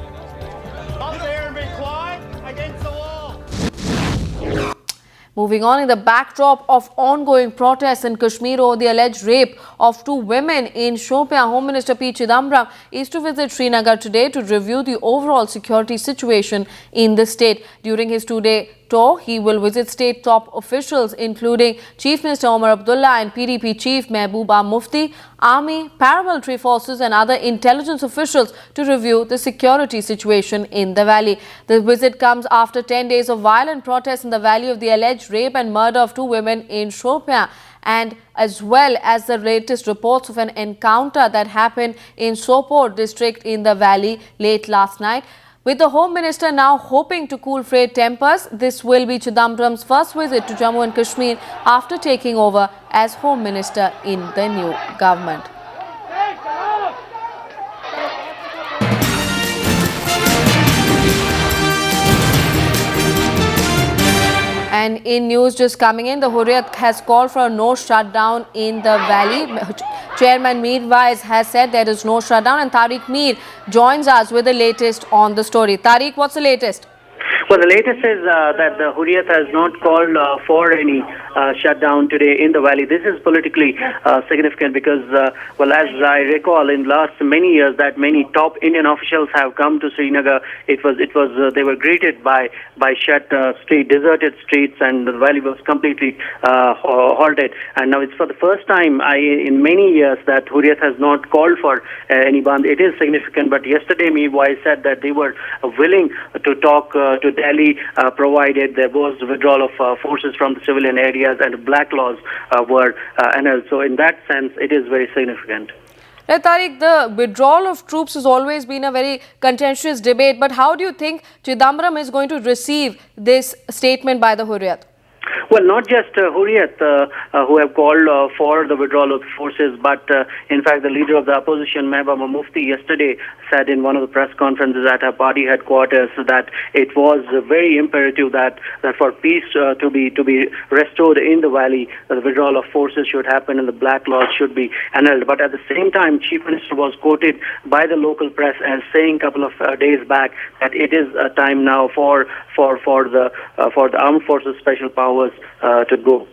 Moving on, in the backdrop of ongoing protests in Kashmir over the alleged rape of two women in Shopian, Home Minister P. Chidambaram is to visit Srinagar today to review the overall security situation in the state. During his two-day tour, he will visit state top officials including Chief Minister Omar Abdullah and PDP Chief Mehbooba Mufti, Army, paramilitary forces and other intelligence officials to review the security situation in the valley. The visit comes after 10 days of violent protests in the valley of the alleged rape and murder of two women in Shopian, and as well as the latest reports of an encounter that happened in Sopore district in the valley late last night. With the Home Minister now hoping to cool frayed tempers, this will be Chidambaram's first visit to Jammu and Kashmir after taking over as Home Minister in the new government. And in news just coming in, the Hurriyat has called for a no shutdown in the valley. Chairman Mir Wais has said there is no shutdown, and Tariq Mir joins us with the latest on the story. Tariq, what's the latest?
Well, the latest is that the Hurriyat has not called for any shutdown today in the valley. This is politically significant because, well, as I recall, in last many years that many top Indian officials have come to Srinagar. They were greeted by shut deserted streets, and the valley was completely halted. And now it's for the first time in many years that Hurriyat has not called for any band. It is significant, but yesterday Mir Wais said that they were willing to talk to Delhi, provided there was withdrawal of forces from the civilian areas and black laws were annulled. So in that sense, it is very significant.
Right, Tariq, the withdrawal of troops has always been a very contentious debate, but how do you think Chidambaram is going to receive this statement by the Hurriyat?
Well, not just Hurriyat who have called for the withdrawal of forces, but in fact the leader of the opposition, Mehbooba Mufti, yesterday said in one of the press conferences at her party headquarters that it was very imperative that for peace to be restored in the valley, the withdrawal of forces should happen and the black laws should be annulled. But at the same time, Chief Minister was quoted by the local press as saying a couple of days back that it is time now for the armed forces special powers to go.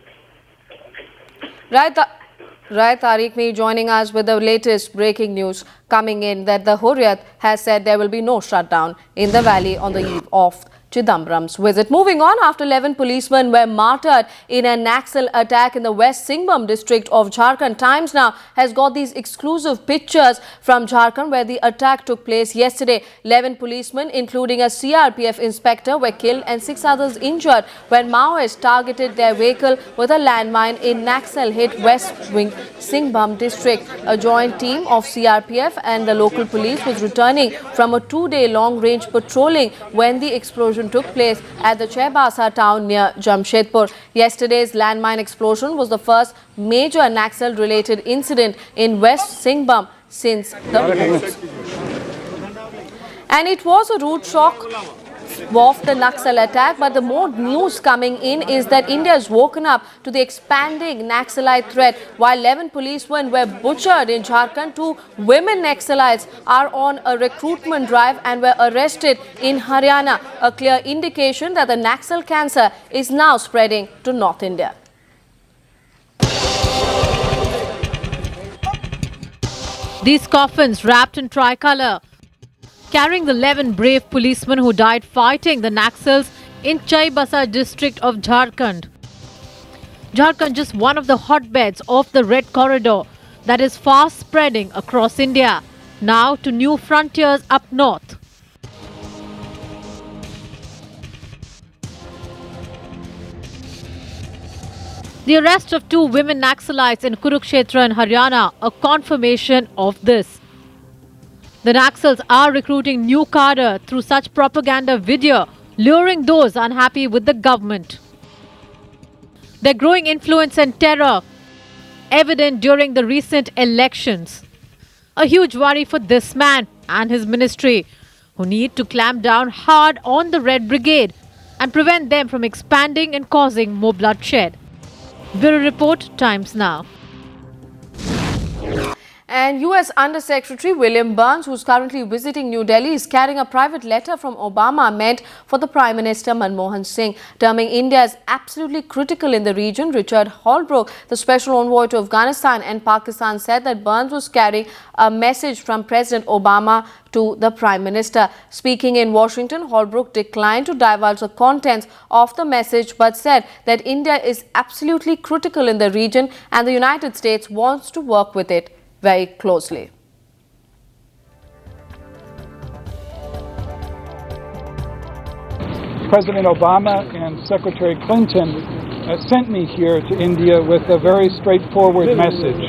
Right, Tariq, me joining us with the latest breaking news coming in that the Hurriyat has said there will be no shutdown in the valley on the eve of Chidambaram's visit. Moving on, after 11 policemen were martyred in a Naxal attack in the West Singhbum district of Jharkhand, Times Now has got these exclusive pictures from Jharkhand where the attack took place yesterday. 11 policemen, including a CRPF inspector, were killed and 6 others injured when Maoists targeted their vehicle with a landmine in Naxal-hit West Singhbum district. A joint team of CRPF and the local police was returning from a 2-day long-range patrolling when the explosion took place at the Chaibasa town near Jamshedpur. Yesterday's landmine explosion was the first major Naxal-related incident in West Singhbum since the roots. And it was a rude shock of the Naxal attack, but the more news coming in is that India has woken up to the expanding Naxalite threat. While 11 policemen were butchered in Jharkhand, 2 women Naxalites are on a recruitment drive and were arrested in Haryana, a clear indication that the Naxal cancer is now spreading to North India.
These coffins wrapped in tricolour, carrying the 11 brave policemen who died fighting the Naxals in Chaibasa district of Jharkhand. Jharkhand, just one of the hotbeds of the Red Corridor that is fast spreading across India, now to new frontiers up north. The arrest of 2 women Naxalites in Kurukshetra in Haryana, a confirmation of this. The Naxals are recruiting new cadre through such propaganda video, luring those unhappy with the government. Their growing influence and terror evident during the recent elections. A huge worry for this man and his ministry, who need to clamp down hard on the Red Brigade and prevent them from expanding and causing more bloodshed. Bureau Report, Times Now.
And US Undersecretary William Burns, who's currently visiting New Delhi, is carrying a private letter from Obama meant for the Prime Minister Manmohan Singh, terming India as absolutely critical in the region. Richard Holbrooke, the special envoy to Afghanistan and Pakistan, said that Burns was carrying a message from President Obama to the Prime Minister. Speaking in Washington, Holbrooke declined to divulge the contents of the message but said that India is absolutely critical in the region and the United States wants to work with it very closely.
President Obama and Secretary Clinton sent me here to India with a very straightforward message.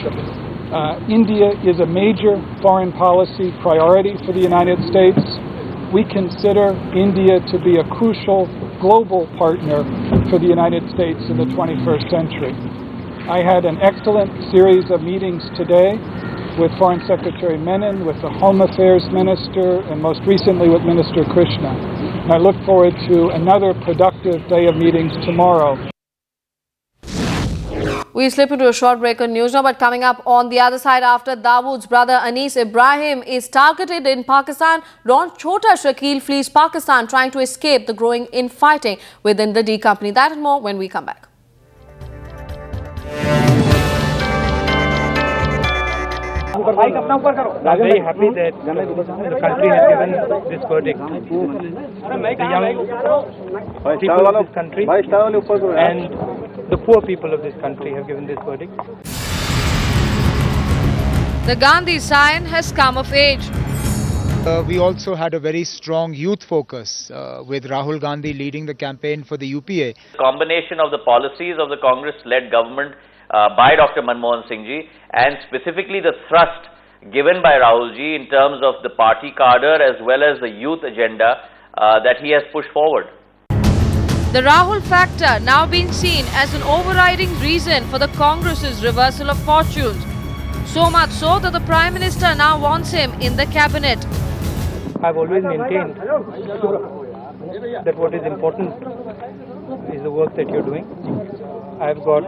India is a major foreign policy priority for the United States. We consider India to be a crucial global partner for the United States in the 21st century. I had an excellent series of meetings today with Foreign Secretary Menon, with the Home Affairs Minister, and most recently with Minister Krishna. And I look forward to another productive day of meetings tomorrow.
We slip into a short break on news now, but coming up on the other side, after Dawood's brother Anis Ibrahim is targeted in Pakistan, Don Chota Shakil flees Pakistan trying to escape the growing infighting within the D Company. That and more when we come back.
I'm very happy that the country has given this verdict. The young people of this country and the poor people of this country have given this verdict.
The Gandhi sign has come of age.
We also had a very strong youth focus with Rahul Gandhi leading the campaign for the UPA.
Combination of the policies of the Congress-led government by Dr. Manmohan Singh ji, and specifically the thrust given by Rahul ji in terms of the party cadre as well as the youth agenda that he has pushed forward.
The Rahul factor now being seen as an overriding reason for the Congress's reversal of fortunes. So much so that the Prime Minister now wants him in the cabinet.
I've always maintained that what is important is the work that you're doing. I've got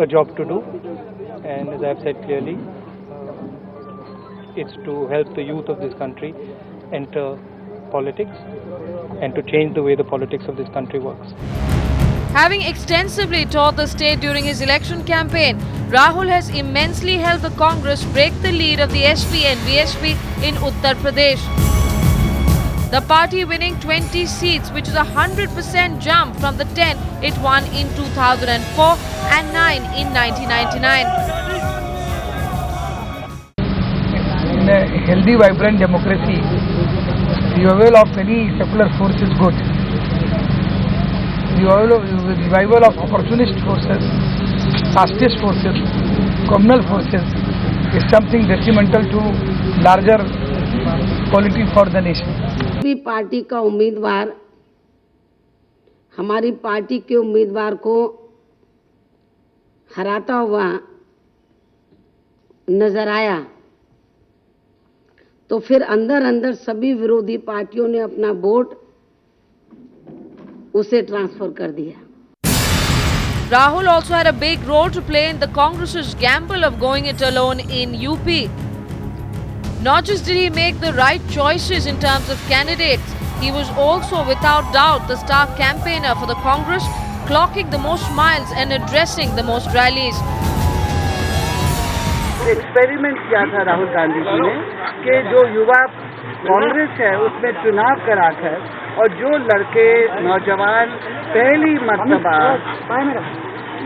a job to do, and as I've said clearly, it's to help the youth of this country enter politics and to change the way the politics of this country works.
Having extensively toured the state during his election campaign, Rahul has immensely helped the Congress break the lead of the SP and VSP in Uttar Pradesh. The party winning 20 seats, which is a 100% jump from the 10 it won in 2004 and 9 in 1999.
In a healthy, vibrant democracy, the revival of any secular force is good. The revival of opportunist forces, casteist forces, communal forces is something detrimental to larger quality for the nation.
भी party का उम्मीदवार हमारी party के उम्मीदवार को हराता हुआ नजर आया तो फिर अंदर अंदर सभी विरोधी पार्टियों ने अपना वोट उसे ट्रांसफर कर दिया.
Rahul also had a big role to play in the Congress's gamble of going it alone in UP. Not just did he make the right choices in terms of candidates, he was also without doubt the star campaigner for the Congress, clocking the most miles and addressing the most rallies.
Experiment किया था राहुल गांधी जी ने कि जो युवा कांग्रेस है उसमें चुनाव कराकर और जो लड़के नौजवान पहली मर्तबा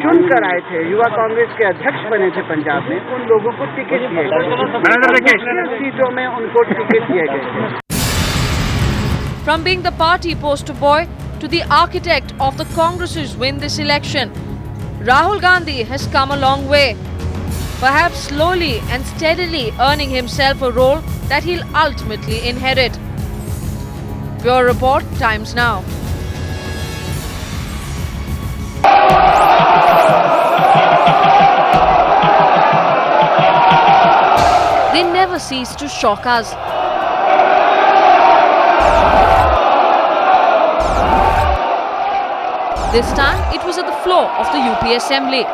चुनकर आए थे, युवा कांग्रेस के अध्यक्ष बने थे पंजाब में, उन लोगों को टिकट दिए गए. सीटों में उनको टिकट दिए गए.
From being the party poster boy to the architect of the Congress's win this election, Rahul Gandhi has come a long way. Perhaps slowly and steadily earning himself a role that he'll ultimately inherit. Bureau Report, Times Now. They never cease to shock us. This time, it was at the floor of the UP Assembly.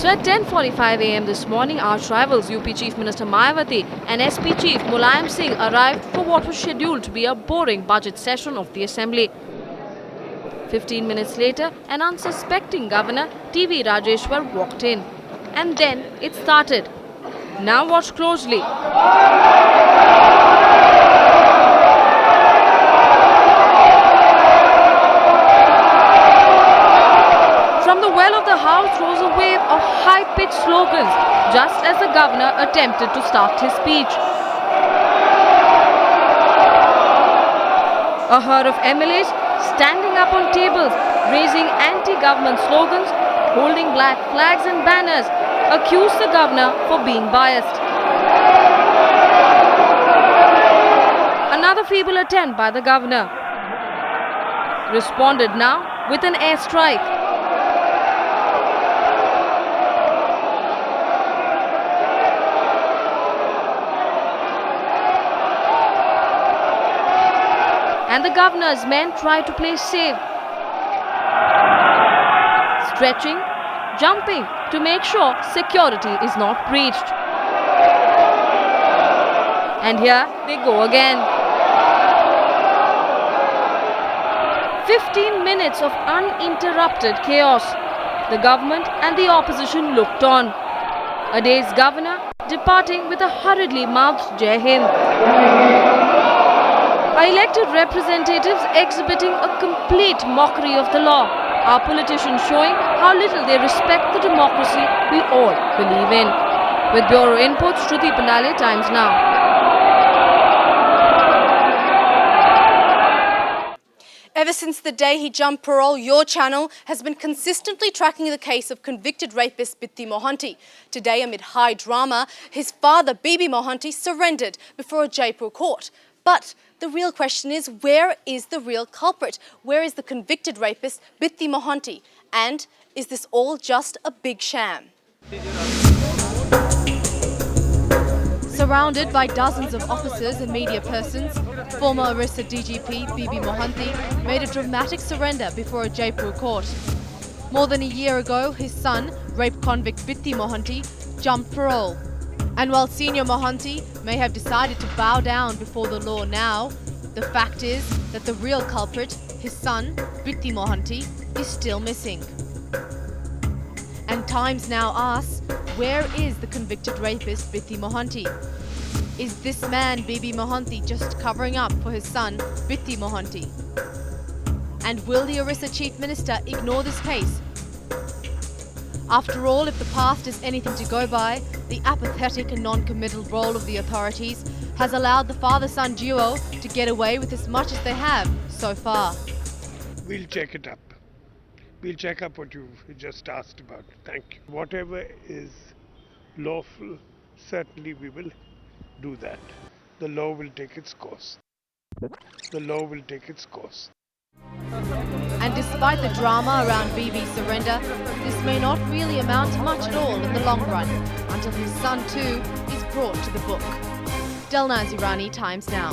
So at 10:45 a.m. this morning, our rivals UP Chief Minister Mayawati and SP Chief Mulayam Singh arrived for what was scheduled to be a boring budget session of the Assembly. 15 minutes later, an unsuspecting governor, TV Rajeshwar, walked in. And then it started. Now watch closely. From the well of the house rose a wave of high-pitched slogans, just as the governor attempted to start his speech. A herd of MLAs standing up on tables, raising anti-government slogans, holding black flags and banners, accused the governor for being biased. Another feeble attempt by the governor. Responded now with an airstrike. And the governor's men tried to play safe, stretching, jumping to make sure security is not breached. And here they go again. 15 minutes of uninterrupted chaos. The government and the opposition looked on. A day's governor departing with a hurriedly mouthed Jai Hind. Our elected representatives exhibiting a complete mockery of the law. Our politicians showing how little they respect the democracy we all believe in. With Bureau Input, Shruti Pandalai, Times Now.
Ever since the day he jumped parole, your channel has been consistently tracking the case of convicted rapist Bitti Mohanty. Today, amid high drama, his father, Bibi Mohanty, surrendered before a Jaipur court. But the real question is, where is the real culprit? Where is the convicted rapist, Bitti Mohanty? And is this all just a big sham?
Surrounded by dozens of officers and media persons, former Orissa DGP Bibi Mohanty made a dramatic surrender before a Jaipur court. More than a year ago, his son, rape convict Bitti Mohanty, jumped parole. And while senior Mohanty may have decided to bow down before the law now, the fact is that the real culprit, his son, Bitti Mohanty, is still missing. And Times now asks, where is the convicted rapist Bitti Mohanty? Is this man, Bibi Mohanty, just covering up for his son, Bitti Mohanty? And will the Orissa Chief Minister ignore this case? After all, if the past is anything to go by, the apathetic and non-committal role of the authorities has allowed the father-son duo to get away with as much as they have so far.
We'll check it up. We'll check up what you just asked about. Thank you. Whatever is lawful, certainly we will do that. The law will take its course. The law will take its course.
And despite the drama around Bibi's surrender, this may not really amount to much at all in the long run, until his son too is brought to the book. Delnaz Irani, Times Now.